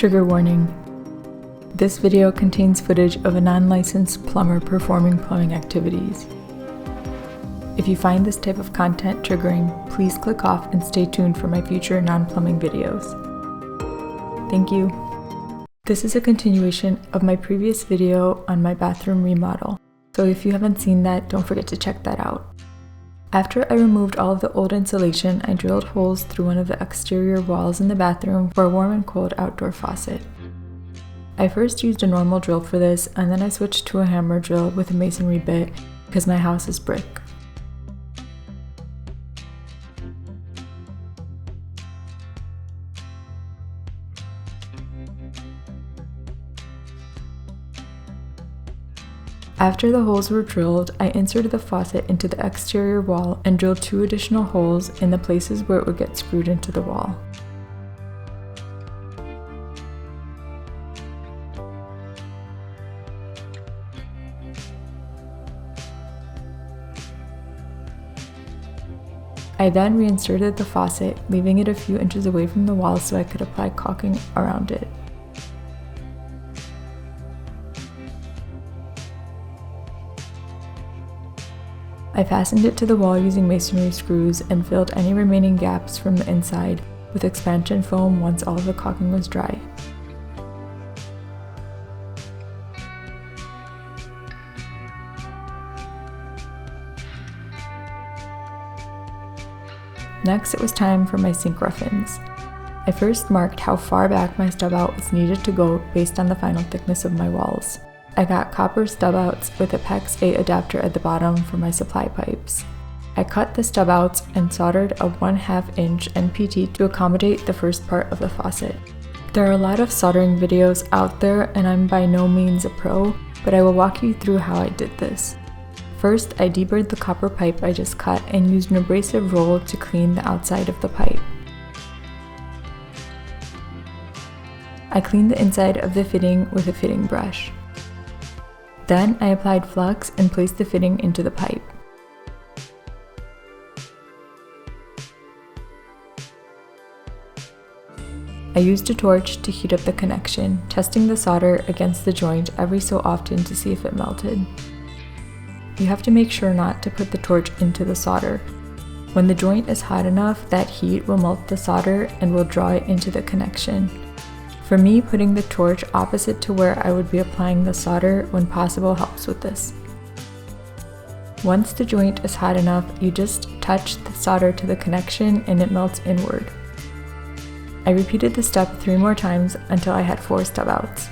Trigger warning. This video contains footage of a non-licensed plumber performing plumbing activities. If you find this type of content triggering, please click off and stay tuned for my future non-plumbing videos. Thank you. This is a continuation of my previous video on my bathroom remodel, so if you haven't seen that, don't forget to check that out. After I removed all of the old insulation, I drilled holes through one of the exterior walls in the bathroom for a warm and cold outdoor faucet. I first used a normal drill for this, and then I switched to a hammer drill with a masonry bit because my house is brick. After the holes were drilled, I inserted the faucet into the exterior wall and drilled 2 additional holes in the places where it would get screwed into the wall. I then reinserted the faucet, leaving it a few inches away from the wall so I could apply caulking around it. I fastened it to the wall using masonry screws and filled any remaining gaps from the inside with expansion foam once all of the caulking was dry. Next, it was time for my sink rough-ins. I first marked how far back my stub out was needed to go based on the final thickness of my walls. I got copper stub outs with a Pex A adapter at the bottom for my supply pipes. I cut the stub outs and soldered a 1/2 inch NPT to accommodate the first part of the faucet. There are a lot of soldering videos out there and I'm by no means a pro, but I will walk you through how I did this. First, I deburred the copper pipe I just cut and used an abrasive roll to clean the outside of the pipe. I cleaned the inside of the fitting with a fitting brush. Then I applied flux and placed the fitting into the pipe. I used a torch to heat up the connection, testing the solder against the joint every so often to see if it melted. You have to make sure not to put the torch into the solder. When the joint is hot enough, that heat will melt the solder and will draw it into the connection. For me, putting the torch opposite to where I would be applying the solder when possible helps with this. Once the joint is hot enough, you just touch the solder to the connection and it melts inward. I repeated the step 3 more times until I had 4 stub outs.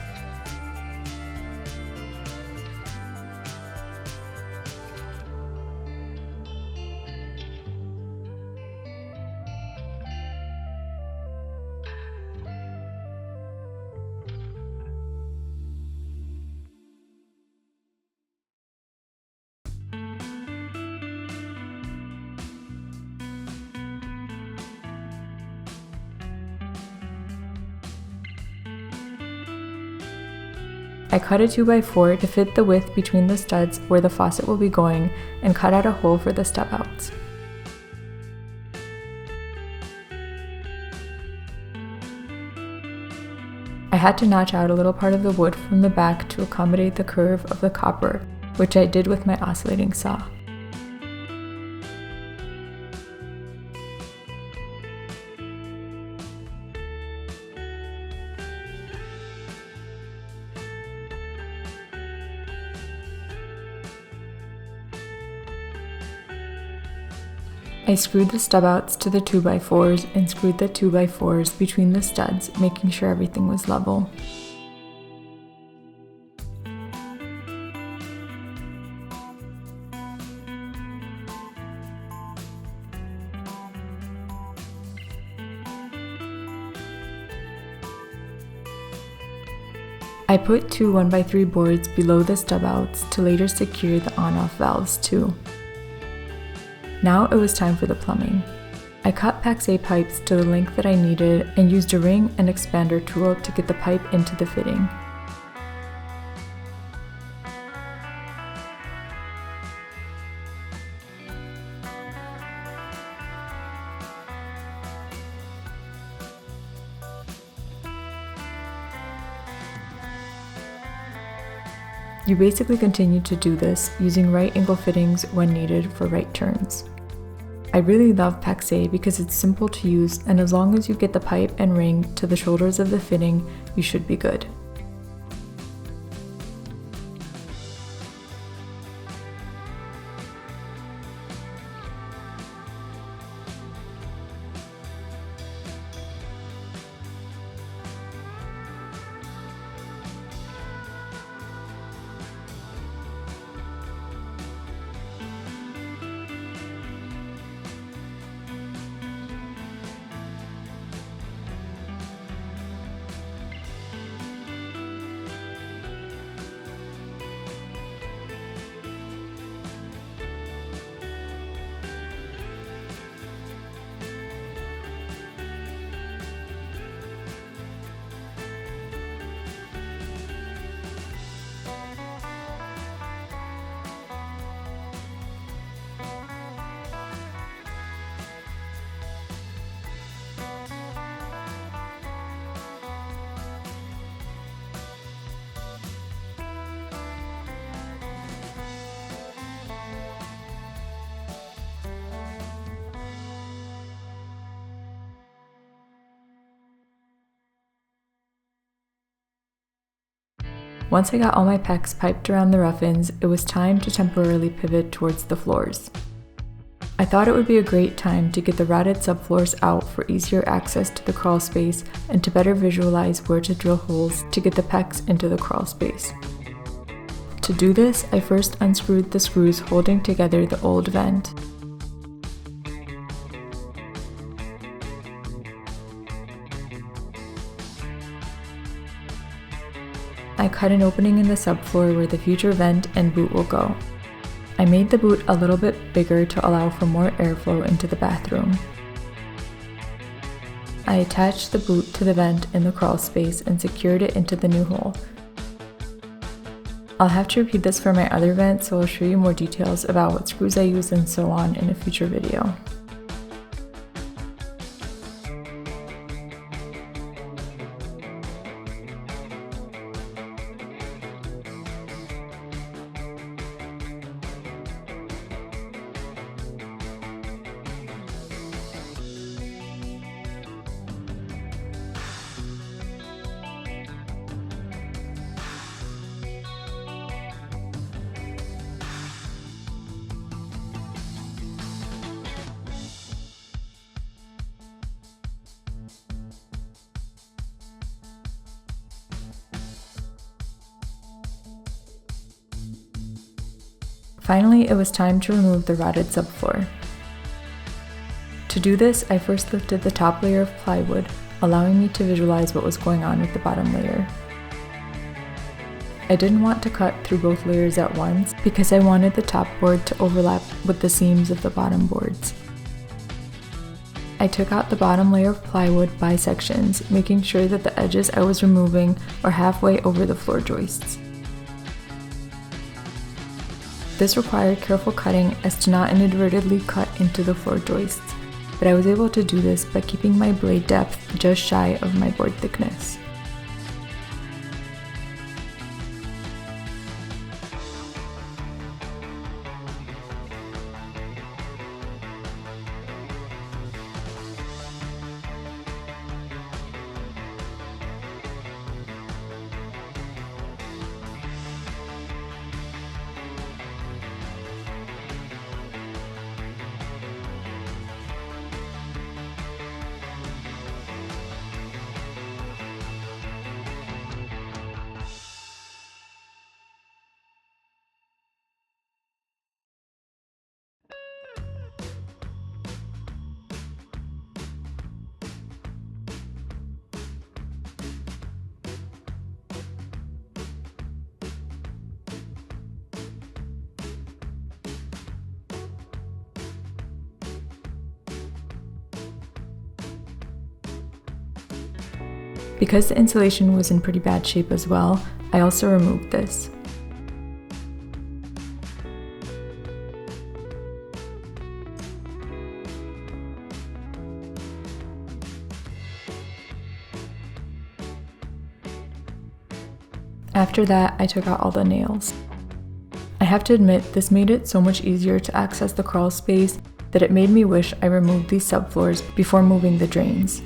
I cut a 2x4 to fit the width between the studs where the faucet will be going and cut out a hole for the stub outs. I had to notch out a little part of the wood from the back to accommodate the curve of the copper, which I did with my oscillating saw. I screwed the stub outs to the 2x4s and screwed the 2x4s between the studs, making sure everything was level. I put 2 1x3 boards below the stub outs to later secure the on-off valves too. Now it was time for the plumbing. I cut Pex A pipes to the length that I needed and used a ring and expander tool to get the pipe into the fitting. You basically continue to do this, using right angle fittings when needed for right turns. I really love Pex A because it's simple to use, and as long as you get the pipe and ring to the shoulders of the fitting, you should be good. Once I got all my pecs piped around the rough-ins, it was time to temporarily pivot towards the floors. I thought it would be a great time to get the rotted subfloors out for easier access to the crawl space and to better visualize where to drill holes to get the pecs into the crawl space. To do this, I first unscrewed the screws holding together the old vent. I cut an opening in the subfloor where the future vent and boot will go. I made the boot a little bit bigger to allow for more airflow into the bathroom. I attached the boot to the vent in the crawl space and secured it into the new hole. I'll have to repeat this for my other vent, so I'll show you more details about what screws I use and so on in a future video. Finally, it was time to remove the rotted subfloor. To do this, I first lifted the top layer of plywood, allowing me to visualize what was going on with the bottom layer. I didn't want to cut through both layers at once because I wanted the top board to overlap with the seams of the bottom boards. I took out the bottom layer of plywood by sections, making sure that the edges I was removing were halfway over the floor joists. This required careful cutting as to not inadvertently cut into the floor joists, but I was able to do this by keeping my blade depth just shy of my board thickness. Because the insulation was in pretty bad shape as well, I also removed this. After that, I took out all the nails. I have to admit, this made it so much easier to access the crawl space that it made me wish I removed these subfloors before moving the drains.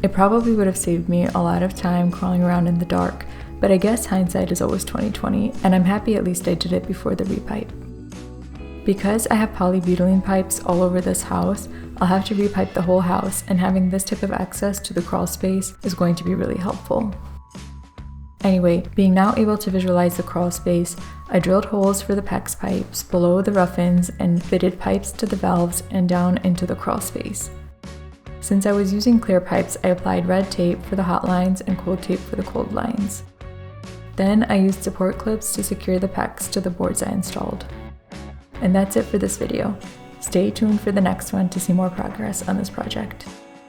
It probably would have saved me a lot of time crawling around in the dark, but I guess hindsight is always 20/20, and I'm happy at least I did it before the repipe. Because I have polybutylene pipes all over this house, I'll have to repipe the whole house, and having this type of access to the crawl space is going to be really helpful. Anyway, being now able to visualize the crawl space, I drilled holes for the Pex pipes below the rough-ins and fitted pipes to the valves and down into the crawl space. Since I was using clear pipes, I applied red tape for the hot lines and cold tape for the cold lines. Then I used support clips to secure the Pex to the boards I installed. And that's it for this video. Stay tuned for the next one to see more progress on this project.